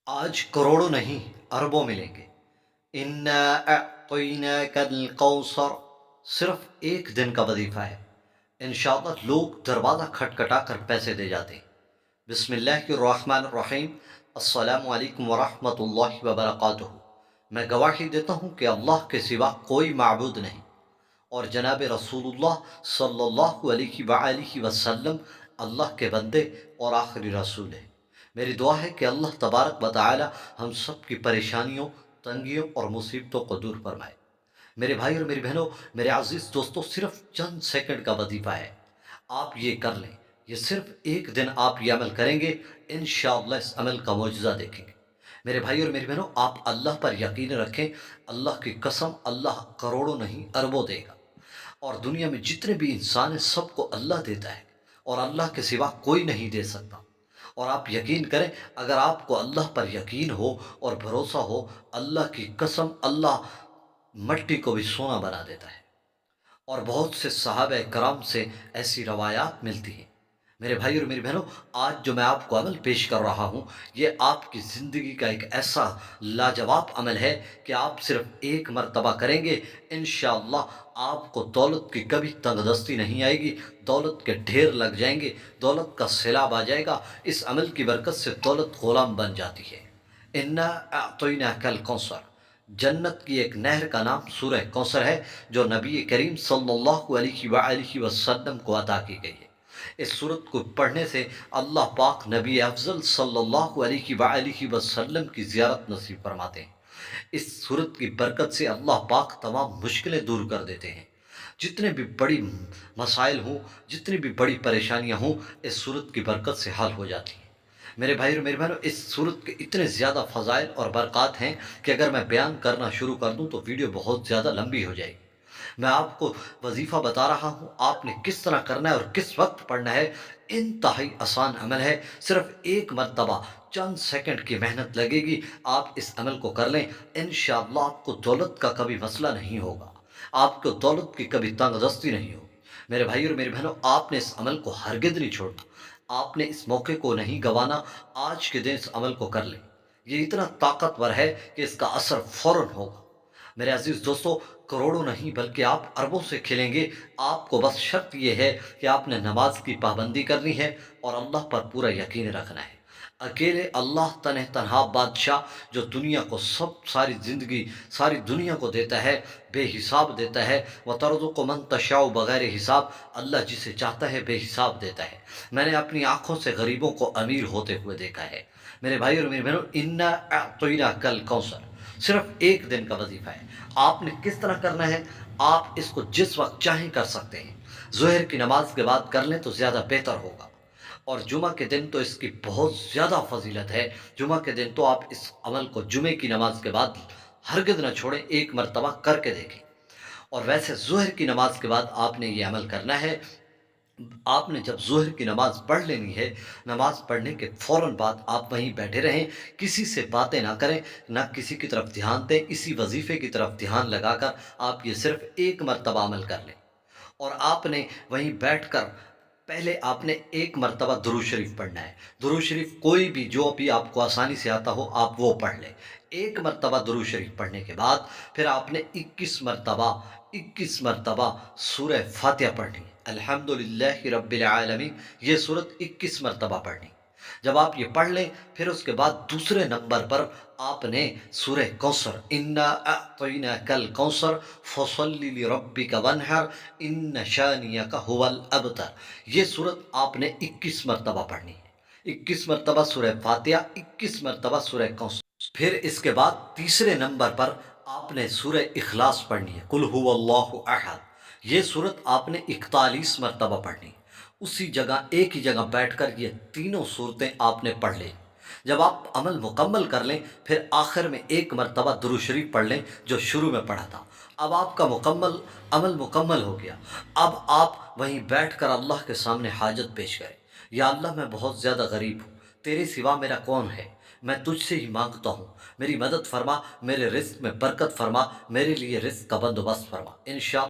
آج کروڑوں نہیں اربوں ملیں گے۔ انا اعطیناک الکوثر صرف ایک دن کا وظیفہ ہے۔ انشاءاللہ لوگ دروازہ کھٹکھٹا کر پیسے دے جاتے ہیں۔ بسم اللہ الرحمن الرحیم۔ السلام علیکم ورحمۃ اللہ وبرکاتہ۔ میں گواہی دیتا ہوں کہ اللہ کے سوا کوئی معبود نہیں، اور جناب رسول اللہ صلی اللہ علیہ وآلہ وسلم اللہ کے بندے اور آخری رسول ہیں۔ میری دعا ہے کہ اللہ تبارک و تعالی ہم سب کی پریشانیوں، تنگیوں اور مصیبتوں کو دور فرمائے۔ میرے بھائی اور میری بہنوں، میرے عزیز دوستوں، صرف چند سیکنڈ کا وظیفہ ہے، آپ یہ کر لیں۔ یہ صرف ایک دن آپ یہ عمل کریں گے، انشاءاللہ اس عمل کا معجزہ دیکھیں گے۔ میرے بھائی اور میری بہنوں، آپ اللہ پر یقین رکھیں، اللہ کی قسم اللہ کروڑوں نہیں اربوں دے گا۔ اور دنیا میں جتنے بھی انسان ہیں سب کو اللہ دیتا ہے، اور اللہ کے سوا کوئی نہیں دے سکتا۔ اور آپ یقین کریں، اگر آپ کو اللہ پر یقین ہو اور بھروسہ ہو، اللہ کی قسم اللہ مٹی کو بھی سونا بنا دیتا ہے۔ اور بہت سے صحابہ کرام سے ایسی روایات ملتی ہیں۔ میرے بھائی اور میری بہنوں، آج جو میں آپ کو عمل پیش کر رہا ہوں، یہ آپ کی زندگی کا ایک ایسا لاجواب عمل ہے کہ آپ صرف ایک مرتبہ کریں گے، انشاءاللہ آپ کو دولت کی کبھی تنگ دستی نہیں آئے گی، دولت کے ڈھیر لگ جائیں گے، دولت کا سیلاب آ جائے گا۔ اس عمل کی برکت سے دولت غلام بن جاتی ہے۔ انا اعطیناک الکوثر، جنت کی ایک نہر کا نام سورہ کوثر ہے، جو نبی کریم صلی اللہ علیہ وآلہ وسلم کو عطا کی گئی ہے۔ اس سورت کو پڑھنے سے اللہ پاک نبی افضل صلی اللہ علیہ وآلہ وسلم کی زیارت نصیب فرماتے ہیں۔ اس سورت کی برکت سے اللہ پاک تمام مشکلیں دور کر دیتے ہیں۔ جتنے بھی بڑی مسائل ہوں، جتنی بھی بڑی پریشانیاں ہوں، اس سورت کی برکت سے حل ہو جاتی ہیں۔ میرے بھائی اور میرے بہنوں، اس سورت کے اتنے زیادہ فضائل اور برکات ہیں کہ اگر میں بیان کرنا شروع کر دوں تو ویڈیو بہت زیادہ لمبی ہو جائے گی۔ میں آپ کو وظیفہ بتا رہا ہوں، آپ نے کس طرح کرنا ہے اور کس وقت پڑھنا ہے۔ انتہائی آسان عمل ہے، صرف ایک مرتبہ چند سیکنڈ کی محنت لگے گی، آپ اس عمل کو کر لیں، انشاءاللہ آپ کو دولت کا کبھی مسئلہ نہیں ہوگا، آپ کو دولت کی کبھی تنگ دستی نہیں ہوگی۔ میرے بھائی اور میری بہنوں، آپ نے اس عمل کو ہرگز نہیں چھوڑنا، آپ نے اس موقع کو نہیں گنوانا۔ آج کے دن اس عمل کو کر لیں، یہ اتنا طاقتور ہے کہ اس کا اثر فوراً ہوگا۔ میرے عزیز دوستو، کروڑوں نہیں بلکہ آپ اربوں سے کھیلیں گے۔ آپ کو بس شرط یہ ہے کہ آپ نے نماز کی پابندی کرنی ہے اور اللہ پر پورا یقین رکھنا ہے۔ اکیلے اللہ تنہا بادشاہ، جو دنیا کو ساری زندگی، ساری دنیا کو دیتا ہے، بے حساب دیتا ہے۔ وَتَرْزُقُ مَن تَشَاءُ بغیر حساب، اللہ جسے چاہتا ہے بے حساب دیتا ہے۔ میں نے اپنی آنکھوں سے غریبوں کو امیر ہوتے ہوئے دیکھا ہے۔ میرے بھائی اور میری بہنوں، انا اعطیناک الکوثر صرف ایک دن کا وظیفہ ہے۔ آپ نے کس طرح کرنا ہے؟ آپ اس کو جس وقت چاہیں کر سکتے ہیں۔ ظہر کی نماز کے بعد کر لیں تو زیادہ بہتر ہوگا، اور جمعہ کے دن تو اس کی بہت زیادہ فضیلت ہے۔ جمعہ کے دن تو آپ اس عمل کو جمعے کی نماز کے بعد ہرگز نہ چھوڑیں، ایک مرتبہ کر کے دیکھیں۔ اور ویسے ظہر کی نماز کے بعد آپ نے یہ عمل کرنا ہے۔ آپ نے جب ظہر کی نماز پڑھ لینی ہے، نماز پڑھنے کے فوراً بعد آپ وہیں بیٹھے رہیں، کسی سے باتیں نہ کریں، نہ کسی کی طرف دھیان دیں، اسی وظیفے کی طرف دھیان لگا کر آپ یہ صرف ایک مرتبہ عمل کر لیں۔ اور آپ نے وہیں بیٹھ کر پہلے آپ نے ایک مرتبہ درود شریف پڑھنا ہے۔ درود شریف کوئی بھی جو بھی آپ کو آسانی سے آتا ہو آپ وہ پڑھ لیں۔ ایک مرتبہ درود شریف پڑھنے کے بعد پھر آپ نے 21 مرتبہ سورہ فاتحہ پڑھنی ہے۔ الحمدللہ رب العالمین، یہ سورت 21 مرتبہ پڑھنی۔ جب آپ یہ پڑھ لیں، پھر اس کے بعد دوسرے نمبر پر آپ نے سورہ کوثر، انا اعطیناک الکوثر فصل لربک وانحر ان شانئک ھو الابتر، یہ سورت آپ نے 21 مرتبہ پڑھنی ہے۔ 21 مرتبہ سورہ فاتحہ، 21 مرتبہ سورہ کوثر۔ پھر اس کے بعد تیسرے نمبر پر آپ نے سورہ اخلاص پڑھنی ہے، قل ھو اللہ احد، یہ سورت آپ نے 41 مرتبہ پڑھنی ہے۔ اسی جگہ ایک ہی جگہ بیٹھ کر یہ تینوں صورتیں آپ نے پڑھ لیں۔ جب آپ عمل مکمل کر لیں، پھر آخر میں ایک مرتبہ درود شریف پڑھ لیں جو شروع میں پڑھا تھا۔ اب آپ کا عمل مکمل ہو گیا۔ اب آپ وہیں بیٹھ کر اللہ کے سامنے حاجت پیش کریں۔ یا اللہ، میں بہت زیادہ غریب ہوں، تیرے سوا میرا کون ہے؟ میں تجھ سے ہی مانگتا ہوں، میری مدد فرما، میرے رزق میں برکت فرما، میرے لیے رزق کا بندوبست فرما۔ انشاءاللہ